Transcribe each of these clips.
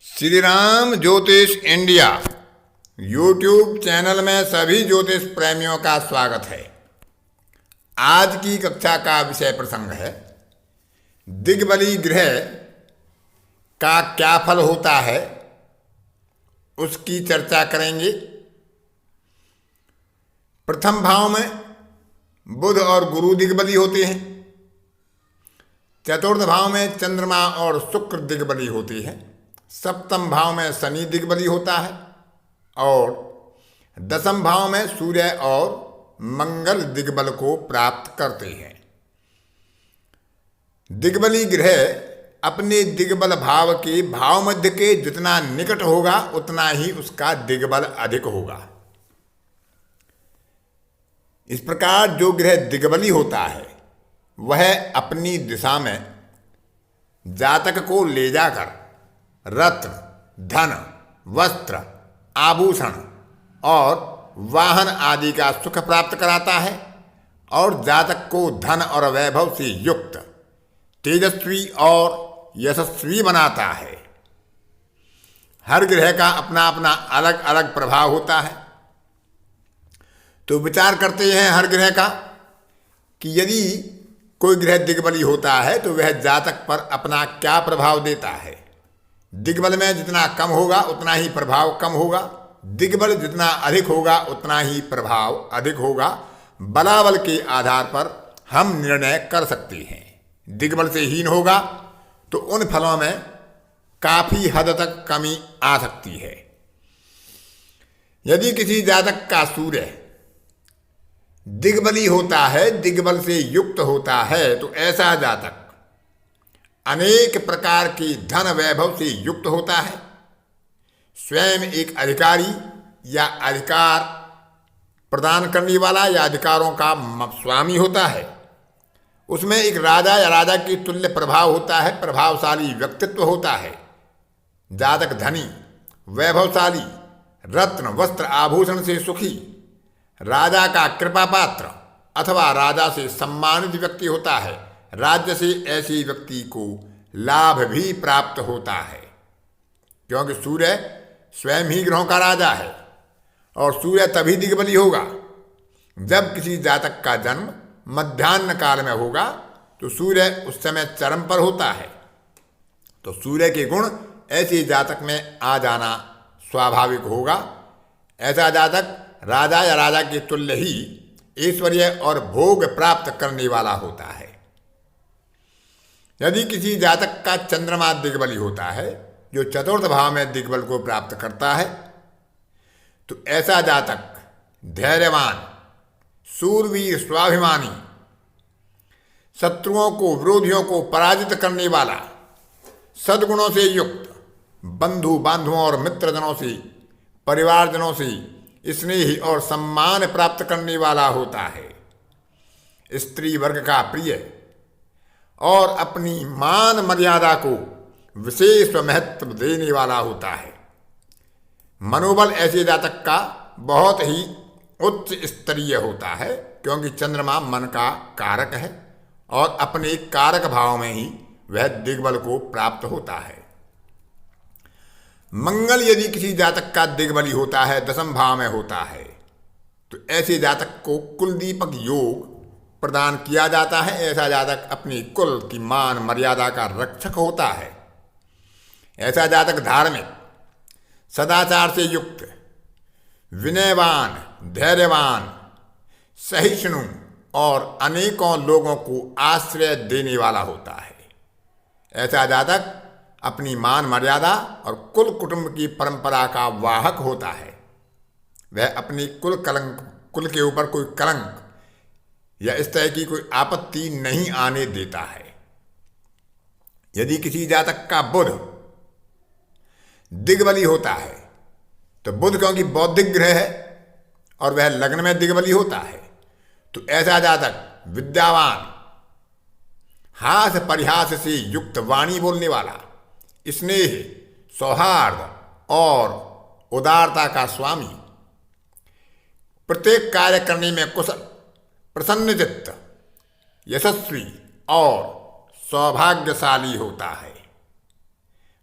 श्री राम ज्योतिष India YouTube channel में सभी ज्योतिष प्रेमियों का स्वागत है। आज की कक्षा का विषय प्रसंग है दिग्बली ग्रह का क्या फल होता है, उसकी चर्चा करेंगे। प्रथम भाव में बुध और गुरु दिग्बली होते हैं। चतुर्थ भाव में चंद्रमा और शुक्र दिग्बली होती है। सप्तम भाव में शनि दिग्बली होता है और दसम भाव में सूर्य और मंगल दिग्बल को प्राप्त करते हैं। दिग्बली ग्रह अपने दिग्बल भाव के भाव मध्य के जितना निकट होगा उतना ही उसका दिग्बल अधिक होगा। इस प्रकार जो ग्रह दिग्बली होता है वह अपनी दिशा में जातक को ले जाकर रत्न, धन, वस्त्र, आभूषण और वाहन आदि का सुख प्राप्त कराता है और जातक को धन और वैभव से युक्त, तेजस्वी और यशस्वी बनाता है। हर ग्रह का अपना अपना अलग अलग प्रभाव होता है। तो विचार करते हैं हर ग्रह का कि यदि कोई ग्रह दिग्बली होता है तो वह जातक पर अपना क्या प्रभाव देता है। दिग्बल में जितना कम होगा उतना ही प्रभाव कम होगा, दिग्बल जितना अधिक होगा उतना ही प्रभाव अधिक होगा। बलाबल के आधार पर हम निर्णय कर सकते हैं। दिग्बल से हीन होगा तो उन फलों में काफी हद तक कमी आ सकती है। यदि किसी जातक का सूर्य दिग्बली होता है, दिग्बल से युक्त होता है, तो ऐसा जातक अनेक प्रकार की धन वैभव से युक्त होता है। स्वयं एक अधिकारी या अधिकार प्रदान करने वाला या अधिकारों का स्वामी होता है। उसमें एक राजा या राजा की तुल्य प्रभाव होता है, प्रभावशाली व्यक्तित्व होता है। जातक धनी, वैभवशाली, रत्न, वस्त्र, आभूषण से सुखी, राजा का कृपा पात्र अथवा राजा से सम्मानित व्यक्ति होता है। राज्य से ऐसे व्यक्ति को लाभ भी प्राप्त होता है, क्योंकि सूर्य स्वयं ही ग्रहों का राजा है। और सूर्य तभी दिग्बली होगा जब किसी जातक का जन्म मध्याह्न काल में होगा, तो सूर्य उस समय चरम पर होता है। तो सूर्य के गुण ऐसे जातक में आ जाना स्वाभाविक होगा। ऐसा जातक राजा या राजा के तुल्य ही ऐश्वर्य और भोग प्राप्त करने वाला होता है। यदि किसी जातक का चंद्रमा दिग्बली होता है, जो चतुर्थ भाव में दिग्बल को प्राप्त करता है, तो ऐसा जातक धैर्यवान, शूरवीर, स्वाभिमानी, शत्रुओं को, विरोधियों को पराजित करने वाला, सद्गुणों से युक्त, बंधु बांधुओं और मित्रजनों से, परिवारजनों से स्नेही और सम्मान प्राप्त करने वाला होता है। स्त्री वर्ग का प्रिय और अपनी मान मर्यादा को विशेष महत्व देने वाला होता है। मनोबल ऐसे जातक का बहुत ही उच्च स्तरीय होता है, क्योंकि चंद्रमा मन का कारक है और अपने कारक भाव में ही वह दिग्बल को प्राप्त होता है। मंगल यदि किसी जातक का दिग्बली होता है, दसम भाव में होता है, तो ऐसे जातक को कुलदीपक योग प्रदान किया जाता है। ऐसा जातक अपनी कुल की मान मर्यादा का रक्षक होता है। ऐसा जातक धार्मिक, सदाचार से युक्त, विनयवान, धैर्यवान, सहिष्णु और अनेकों लोगों को आश्रय देने वाला होता है। ऐसा जातक अपनी मान मर्यादा और कुल कुटुंब की परंपरा का वाहक होता है। वह अपनी कुल के ऊपर कोई कलंक या इस तरह की कोई आपत्ति नहीं आने देता है। यदि किसी जातक का बुध दिग्बली होता है, तो बुध क्योंकि बौद्धिक ग्रह है और वह लग्न में दिग्बली होता है, तो ऐसा जातक विद्यावान, हास परिहास से युक्त वाणी बोलने वाला, स्नेह, सौहार्द और उदारता का स्वामी, प्रत्येक कार्य करने में कुशल, प्रसन्नचित्त, यशस्वी और सौभाग्यशाली होता है।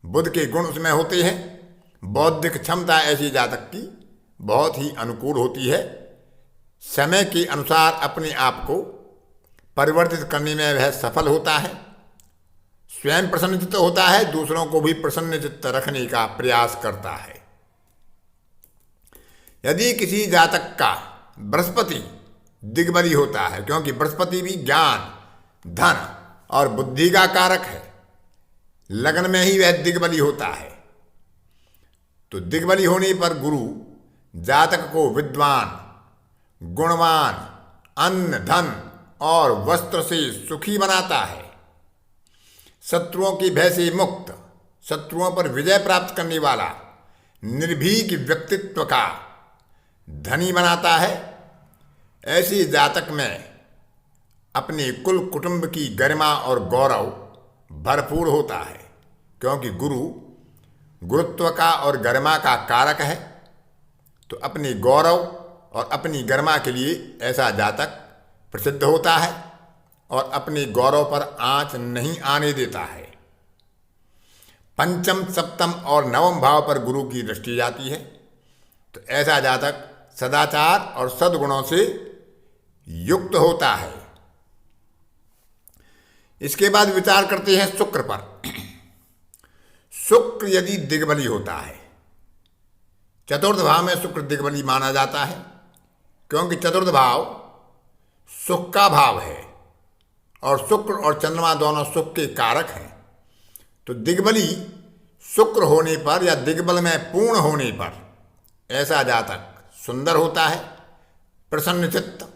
बुध के गुण उसमें होते हैं। बौद्धिक क्षमता ऐसी जातक की बहुत ही अनुकूल होती है। समय के अनुसार अपने आप को परिवर्तित करने में वह सफल होता है। स्वयं प्रसन्नचित्त होता है, दूसरों को भी प्रसन्नचित्त रखने का प्रयास करता है। यदि किसी जातक का बृहस्पति दिग्बली होता है, क्योंकि बृहस्पति भी ज्ञान, धन और बुद्धि का कारक है, लग्न में ही वह दिग्बली होता है, तो दिग्बली होने पर गुरु जातक को विद्वान, गुणवान, अन्न, धन और वस्त्र से सुखी बनाता है। शत्रुओं की भय से मुक्त, शत्रुओं पर विजय प्राप्त करने वाला, निर्भीक व्यक्तित्व का धनी बनाता है। ऐसे जातक में अपने कुल कुटुंब की गरिमा और गौरव भरपूर होता है, क्योंकि गुरु गुरुत्व का और गरिमा का कारक है। तो अपने गौरव और अपनी गरिमा के लिए ऐसा जातक प्रसिद्ध होता है और अपने गौरव पर आंच नहीं आने देता है। पंचम, सप्तम और नवम भाव पर गुरु की दृष्टि जाती है, तो ऐसा जातक सदाचार और सद्गुणों से युक्त होता है। इसके बाद विचार करते हैं शुक्र पर। शुक्र यदि दिग्बली होता है, चतुर्थ भाव में शुक्र दिग्बली माना जाता है, क्योंकि चतुर्थ भाव सुख का भाव है और शुक्र और चंद्रमा दोनों सुख के कारक हैं। तो दिग्बली शुक्र होने पर या दिग्बल में पूर्ण होने पर ऐसा जातक सुंदर होता है, प्रसन्नचित्त,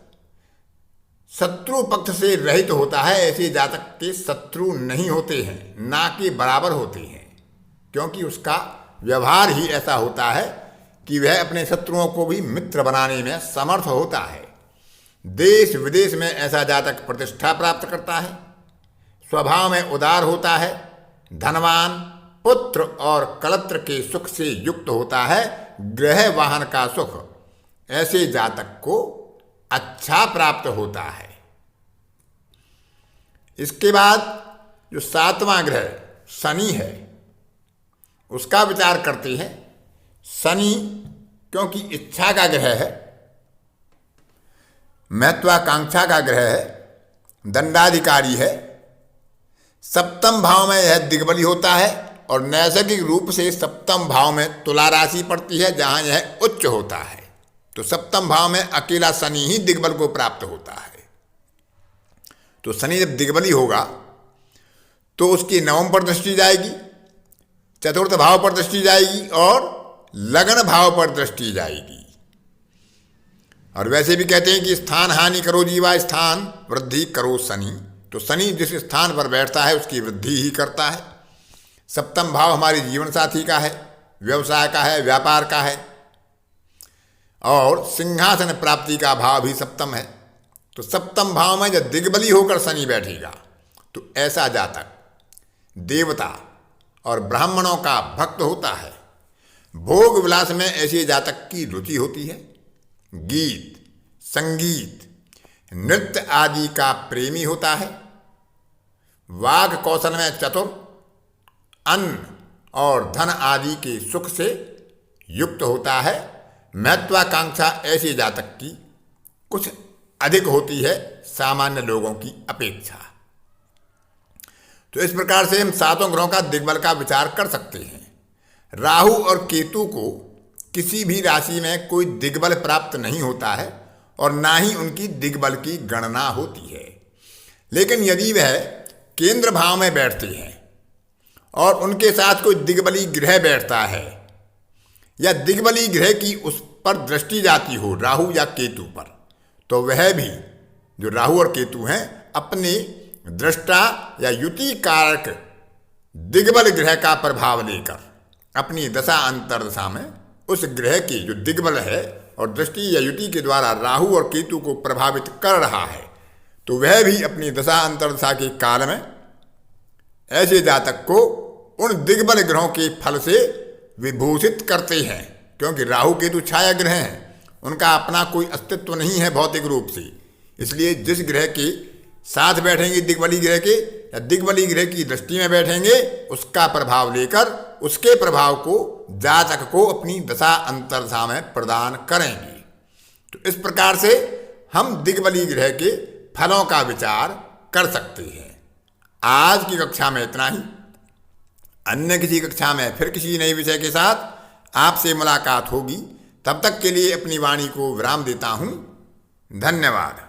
शत्रु पक्ष से रहित होता है। ऐसे जातक के शत्रु नहीं होते हैं, ना कि बराबर होते हैं, क्योंकि उसका व्यवहार ही ऐसा होता है कि वह अपने शत्रुओं को भी मित्र बनाने में समर्थ होता है। देश विदेश में ऐसा जातक प्रतिष्ठा प्राप्त करता है, स्वभाव में उदार होता है, धनवान, पुत्र और कलत्र के सुख से युक्त होता है, गृह वाहन का सुख ऐसे जातक को अच्छा प्राप्त होता है। इसके बाद जो सातवां ग्रह शनि है, उसका विचार करते हैं। शनि क्योंकि इच्छा का ग्रह है, महत्वाकांक्षा का ग्रह है, दंडाधिकारी है, सप्तम भाव में यह दिग्बली होता है और नैसर्गिक रूप से सप्तम भाव में तुला राशि पड़ती है, जहां यह उच्च होता है। तो सप्तम भाव में अकेला शनि ही दिग्बल को प्राप्त होता है। तो शनि जब दिग्बली होगा तो उसकी नवम पर दृष्टि जाएगी, चतुर्थ भाव पर दृष्टि जाएगी और लगन भाव पर दृष्टि जाएगी। और वैसे भी कहते हैं कि स्थान हानि करो जीवा, स्थान वृद्धि करो शनि। तो शनि जिस स्थान पर बैठता है उसकी वृद्धि ही करता है। सप्तम भाव हमारे जीवन साथी का है, व्यवसाय का है, व्यापार का है, और सिंहासन प्राप्ति का भाव भी सप्तम है। तो सप्तम भाव में जब दिग्बली होकर शनि बैठेगा तो ऐसा जातक देवता और ब्राह्मणों का भक्त होता है। भोग विलास में ऐसे जातक की रुचि होती है। गीत, संगीत, नृत्य आदि का प्रेमी होता है। वाग कौशल में चतुर, अन्न और धन आदि के सुख से युक्त होता है। महत्वाकांक्षा ऐसे जातक की कुछ अधिक होती है सामान्य लोगों की अपेक्षा। तो इस प्रकार से हम सातों ग्रहों का दिग्बल का विचार कर सकते हैं। राहु और केतु को किसी भी राशि में कोई दिग्बल प्राप्त नहीं होता है और ना ही उनकी दिग्बल की गणना होती है। लेकिन यदि वह केंद्र भाव में बैठते हैं और उनके साथ कोई दिग्बली ग्रह बैठता है या दिग्बली ग्रह की उस पर दृष्टि जाती हो राहु या केतु पर, तो वह भी जो राहु और केतु हैं अपने दृष्टा या युति कारक दिग्बल ग्रह का प्रभाव लेकर अपनी दशा अंतर्दशा में उस ग्रह की जो दिग्बल है और दृष्टि या युति के द्वारा राहु और केतु को प्रभावित कर रहा है, तो वह भी अपनी दशा अंतर्दशा के काल में ऐसे जातक को उन दिग्बल ग्रहों के फल से विभूषित करते हैं। क्योंकि राहु केतु छाया ग्रह हैं, उनका अपना कोई अस्तित्व नहीं है भौतिक रूप से। इसलिए जिस ग्रह के साथ बैठेंगे दिग्बली ग्रह के या दिग्बली ग्रह की दृष्टि में बैठेंगे, उसका प्रभाव लेकर उसके प्रभाव को जातक को अपनी दशा अंतर्दशा में प्रदान करेंगे। तो इस प्रकार से हम दिग्बली ग्रह के फलों का विचार कर सकते हैं। आज की कक्षा में इतना ही। अन्य किसी कक्षा में फिर किसी नए विषय के साथ आपसे मुलाकात होगी। तब तक के लिए अपनी वाणी को विराम देता हूँ। धन्यवाद।